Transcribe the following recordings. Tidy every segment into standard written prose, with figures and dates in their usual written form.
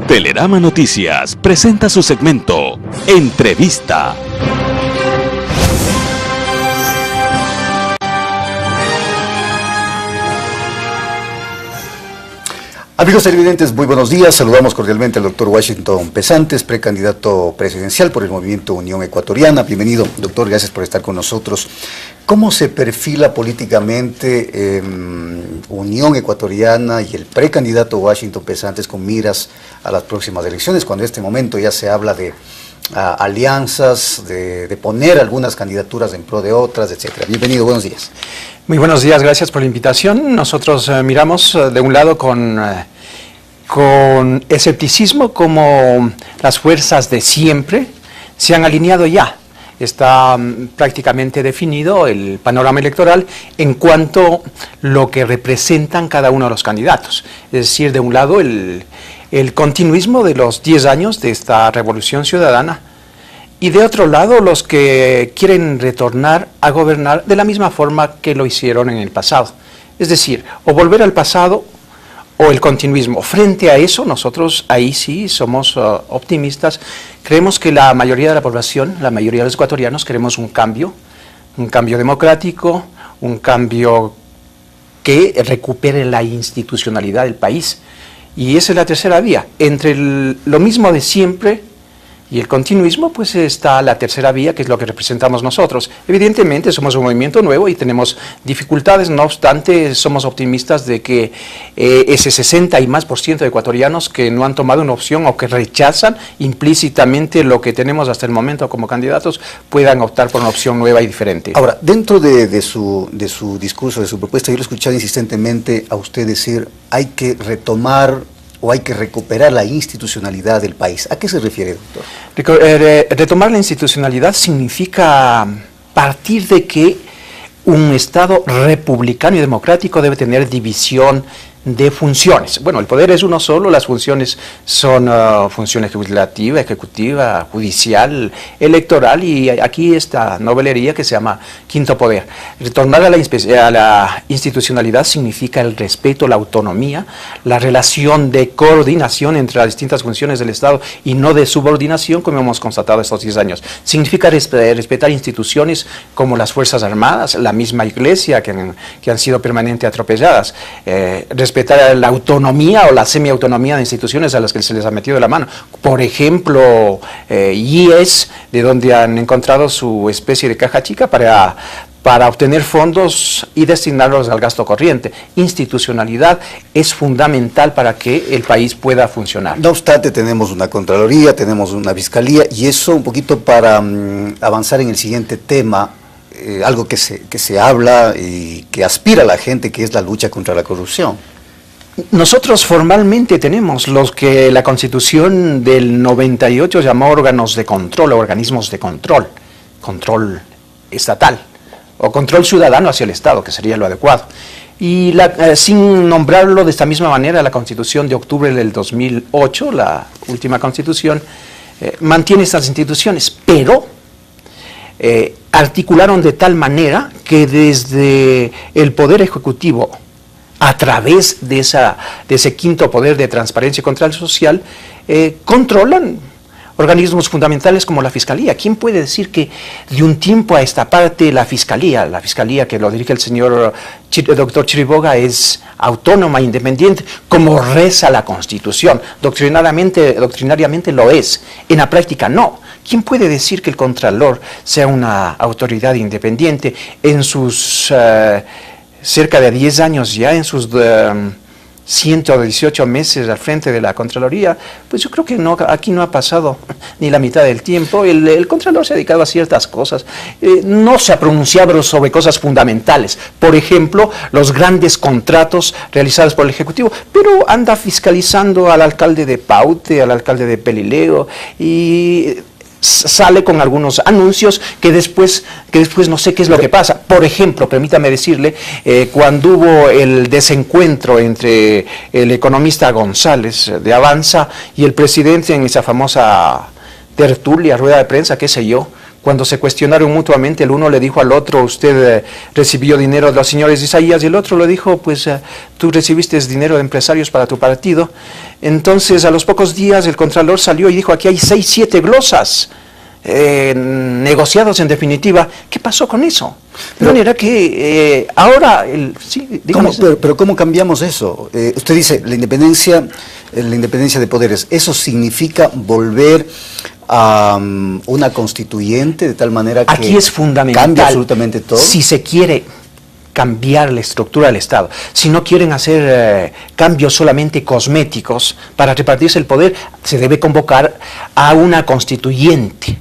Telerama Noticias presenta su segmento Entrevista. Amigos televidentes, muy buenos días. Saludamos cordialmente al doctor Washington Pesantes, precandidato presidencial por el Movimiento Unión Ecuatoriana. Bienvenido, doctor, gracias por estar con nosotros. ¿Cómo se perfila políticamente Unión Ecuatoriana y el precandidato Washington Pesantes con miras a las próximas elecciones, cuando en este momento ya se habla de alianzas, de poner algunas candidaturas en pro de otras, etcétera? Bienvenido, buenos días. Muy buenos días, gracias por la invitación. Nosotros miramos de un lado con escepticismo como las fuerzas de siempre se han alineado ya. Está prácticamente definido el panorama electoral en cuanto a lo que representan cada uno de los candidatos. Es decir, de un lado el continuismo de los 10 años de esta revolución ciudadana, y de otro lado los que quieren retornar a gobernar de la misma forma que lo hicieron en el pasado. Es decir, o volver al pasado o el continuismo. Frente a eso, nosotros ahí sí somos optimistas. Creemos que la mayoría de la población, la mayoría de los ecuatorianos, queremos un cambio democrático, un cambio que recupere la institucionalidad del país. Y esa es la tercera vía. Entre lo mismo de siempre y el continuismo, pues está la tercera vía, que es lo que representamos nosotros. Evidentemente somos un movimiento nuevo y tenemos dificultades, no obstante somos optimistas de que ese 60% y más de ecuatorianos que no han tomado una opción o que rechazan implícitamente lo que tenemos hasta el momento como candidatos, puedan optar por una opción nueva y diferente. Ahora, dentro de su discurso, de su propuesta, yo lo he escuchado insistentemente a usted decir, hay que retomar o hay que recuperar la institucionalidad del país. ¿A qué se refiere, doctor? Retomar la institucionalidad significa partir de que un Estado republicano y democrático debe tener división de funciones. Bueno, el poder es uno solo, las funciones son funciones legislativa, ejecutiva, judicial, electoral, y aquí esta novelería que se llama quinto poder. Retornar a la institucionalidad significa el respeto, la autonomía, la relación de coordinación entre las distintas funciones del Estado y no de subordinación, como hemos constatado estos 10 años. Significa respetar instituciones como las Fuerzas Armadas, la misma Iglesia, que han sido permanentemente atropelladas, respetar la autonomía o la semiautonomía de instituciones a las que se les ha metido la mano. Por ejemplo, IES, de donde han encontrado su especie de caja chica para obtener fondos y destinarlos al gasto corriente. Institucionalidad es fundamental para que el país pueda funcionar. No obstante, tenemos una Contraloría, tenemos una Fiscalía, y eso un poquito para avanzar en el siguiente tema, algo que se habla y que aspira a la gente, que es la lucha contra la corrupción. Nosotros formalmente tenemos los que la Constitución del 98 llamó órganos de control, o organismos de control estatal, o control ciudadano hacia el Estado, que sería lo adecuado. Y sin nombrarlo de esta misma manera, la Constitución de octubre del 2008, la última Constitución, mantiene estas instituciones, pero articularon de tal manera que desde el Poder Ejecutivo, a través de ese quinto poder de transparencia y control social, controlan organismos fundamentales como la Fiscalía. ¿Quién puede decir que de un tiempo a esta parte la Fiscalía que lo dirige el señor doctor Chiriboga, es autónoma, independiente, como reza la Constitución? Doctrinariamente lo es, en la práctica no. ¿Quién puede decir que el Contralor sea una autoridad independiente en sus cerca de 10 años ya, en sus 118 meses al frente de la Contraloría? Pues yo creo que aquí no ha pasado ni la mitad del tiempo. El Contralor se ha dedicado a ciertas cosas, no se ha pronunciado sobre cosas fundamentales, por ejemplo, los grandes contratos realizados por el Ejecutivo, pero anda fiscalizando al alcalde de Paute, al alcalde de Pelileo, y sale con algunos anuncios que después no sé qué es lo que pasa. Por ejemplo, permítame decirle, cuando hubo el desencuentro entre el economista González de Avanza y el presidente en esa famosa tertulia, rueda de prensa, qué sé yo, cuando se cuestionaron mutuamente, el uno le dijo al otro, usted recibió dinero de los señores de Isaías, y el otro le dijo, pues tú recibiste dinero de empresarios para tu partido. Entonces, a los pocos días, el Contralor salió y dijo, aquí hay 6, 7 glosas negociados en definitiva. ¿Qué pasó con eso? De manera que ahora... sí, dígame. Pero ¿cómo cambiamos eso? Usted dice, la independencia de poderes, ¿eso significa volver a una constituyente de tal manera que aquí es fundamental, cambie absolutamente todo? Si se quiere cambiar la estructura del Estado, si no quieren hacer cambios solamente cosméticos para repartirse el poder, se debe convocar a una constituyente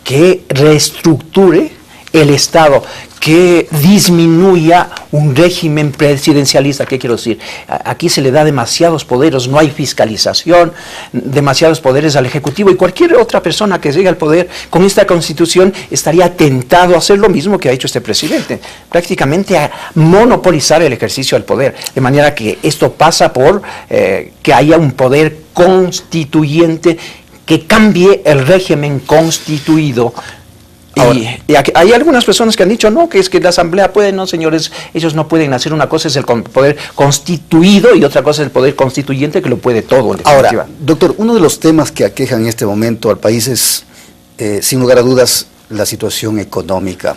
que reestructure el Estado, que disminuya un régimen presidencialista. ¿Qué quiero decir? Aquí se le da demasiados poderes, no hay fiscalización, demasiados poderes al Ejecutivo, y cualquier otra persona que llegue al poder con esta Constitución estaría tentado a hacer lo mismo que ha hecho este presidente, prácticamente a monopolizar el ejercicio del poder, de manera que esto pasa por que haya un poder constituyente que cambie el régimen constituido. Ahora, Y hay algunas personas que han dicho, no, que es que la Asamblea puede, no señores, ellos no pueden hacer. Una cosa es el poder constituido y otra cosa es el poder constituyente, que lo puede todo, en definitiva. Ahora, doctor, uno de los temas que aquejan en este momento al país es, sin lugar a dudas, la situación económica.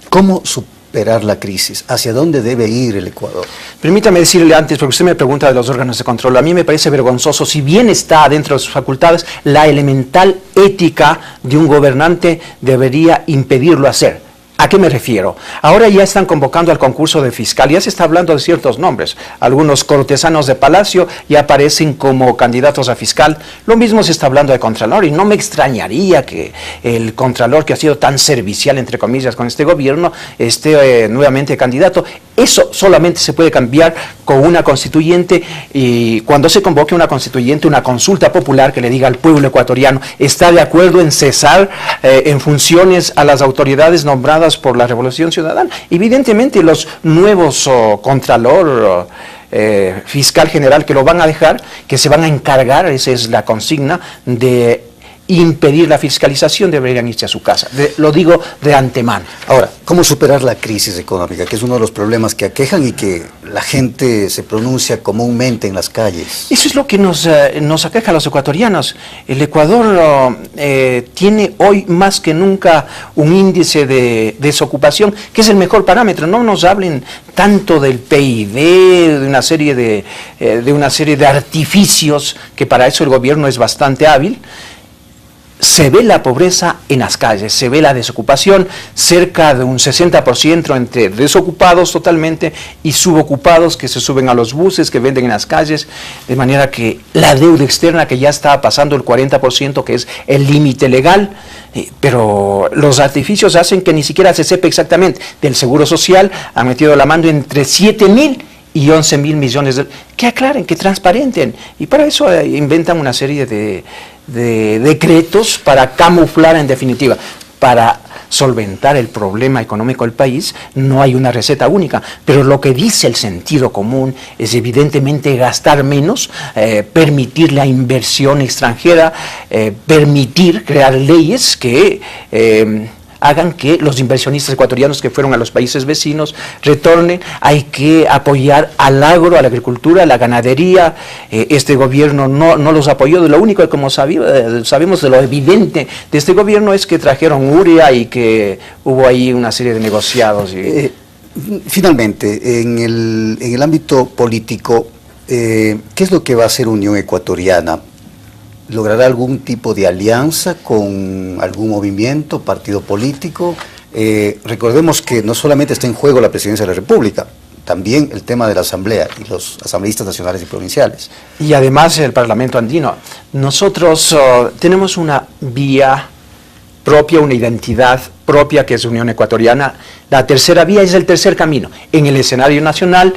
¿Cómo superar la crisis? ¿Hacia dónde debe ir el Ecuador? Permítame decirle antes, porque usted me pregunta de los órganos de control, a mí me parece vergonzoso, si bien está dentro de sus facultades, la elemental ética de un gobernante debería impedirlo hacer. ¿A qué me refiero? Ahora ya están convocando al concurso de fiscal, ya se está hablando de ciertos nombres. Algunos cortesanos de Palacio ya aparecen como candidatos a fiscal. Lo mismo se está hablando de Contralor, y no me extrañaría que el Contralor, que ha sido tan servicial, entre comillas, con este gobierno, esté nuevamente candidato. Eso solamente se puede cambiar con una constituyente, y cuando se convoque una constituyente, una consulta popular que le diga al pueblo ecuatoriano, ¿está de acuerdo en cesar en funciones a las autoridades nombradas por la Revolución Ciudadana? Evidentemente los nuevos Contralor, Fiscal General, que lo van a dejar, que se van a encargar, esa es la consigna, de impedir la fiscalización, deberían irse a su casa. Lo digo de antemano. Ahora, ¿cómo superar la crisis económica? Que es uno de los problemas que aquejan y que la gente se pronuncia comúnmente en las calles. Eso es lo que nos aqueja a los ecuatorianos. El Ecuador tiene hoy más que nunca un índice de desocupación, que es el mejor parámetro. No nos hablen tanto del PIB, de una serie de artificios, que para eso el gobierno es bastante hábil. Se ve la pobreza en las calles, se ve la desocupación, cerca de un 60% entre desocupados totalmente y subocupados, que se suben a los buses, que venden en las calles, de manera que la deuda externa, que ya está pasando el 40%, que es el límite legal, pero los artificios hacen que ni siquiera se sepa exactamente. Del Seguro Social han metido la mano entre 7.000 y 11.000 millones de... Que aclaren, que transparenten, y para eso inventan una serie de decretos para camuflar, en definitiva, para solventar el problema económico del país. No hay una receta única, pero lo que dice el sentido común es evidentemente gastar menos, permitir la inversión extranjera, permitir crear leyes que hagan que los inversionistas ecuatorianos que fueron a los países vecinos retornen. Hay que apoyar al agro, a la agricultura, a la ganadería. Este gobierno no los apoyó. Lo único que, como sabemos, de lo evidente de este gobierno es que trajeron urea y que hubo ahí una serie de negociados. Finalmente, en el ámbito político, ¿qué es lo que va a hacer Unión Ecuatoriana? ¿Logrará algún tipo de alianza con algún movimiento, partido político? Recordemos que no solamente está en juego la presidencia de la República, también el tema de la Asamblea y los asambleístas nacionales y provinciales. Y además el Parlamento andino. Nosotros tenemos una vía propia, una identidad propia, que es Unión Ecuatoriana. La tercera vía es el tercer camino. En el escenario nacional,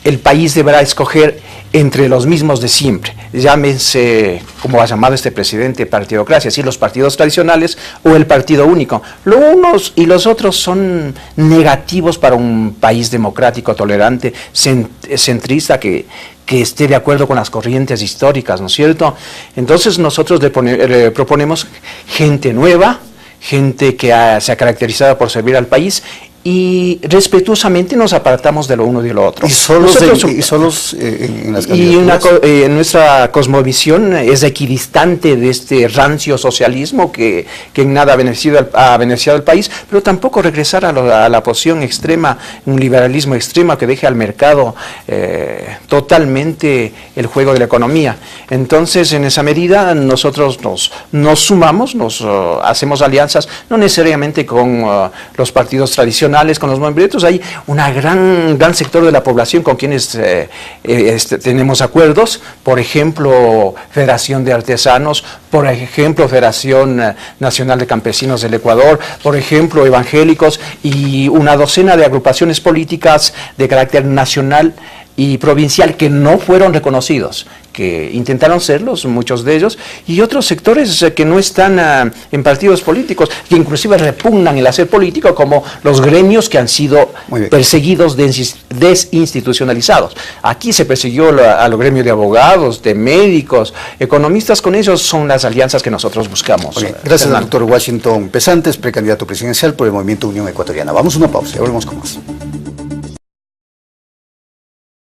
el país deberá escoger entre los mismos de siempre, llámense, como ha llamado este presidente, partidocracia, es decir, los partidos tradicionales o el partido único. Los unos y los otros son negativos para un país democrático, tolerante, centrista, que esté de acuerdo con las corrientes históricas, ¿no es cierto? Entonces nosotros le proponemos gente nueva, gente que se ha caracterizado por servir al país, y respetuosamente nos apartamos de lo uno y de lo otro. ¿Y solos en las candidaturas? Y nuestra cosmovisión es equidistante de este rancio socialismo que en nada ha beneficiado al país, pero tampoco regresar a la posición extrema, un liberalismo extremo que deje al mercado totalmente el juego de la economía. Entonces, en esa medida, nosotros nos sumamos, hacemos alianzas, no necesariamente con los partidos tradicionales, con los movimientos. Hay un gran sector de la población con quienes tenemos acuerdos, por ejemplo, Federación de Artesanos, por ejemplo, Federación Nacional de Campesinos del Ecuador, por ejemplo, evangélicos, y una docena de agrupaciones políticas de carácter nacional y provincial que no fueron reconocidos, que intentaron serlos, muchos de ellos, y otros sectores que no están en partidos políticos, que inclusive repugnan el hacer político, como los gremios que han sido perseguidos, desinstitucionalizados. Aquí se persiguió a los gremios de abogados, de médicos, economistas. Con ellos son las alianzas que nosotros buscamos. Gracias al doctor Washington Pesantes, precandidato presidencial por el Movimiento Unión Ecuatoriana. Vamos a una pausa y volvemos con más.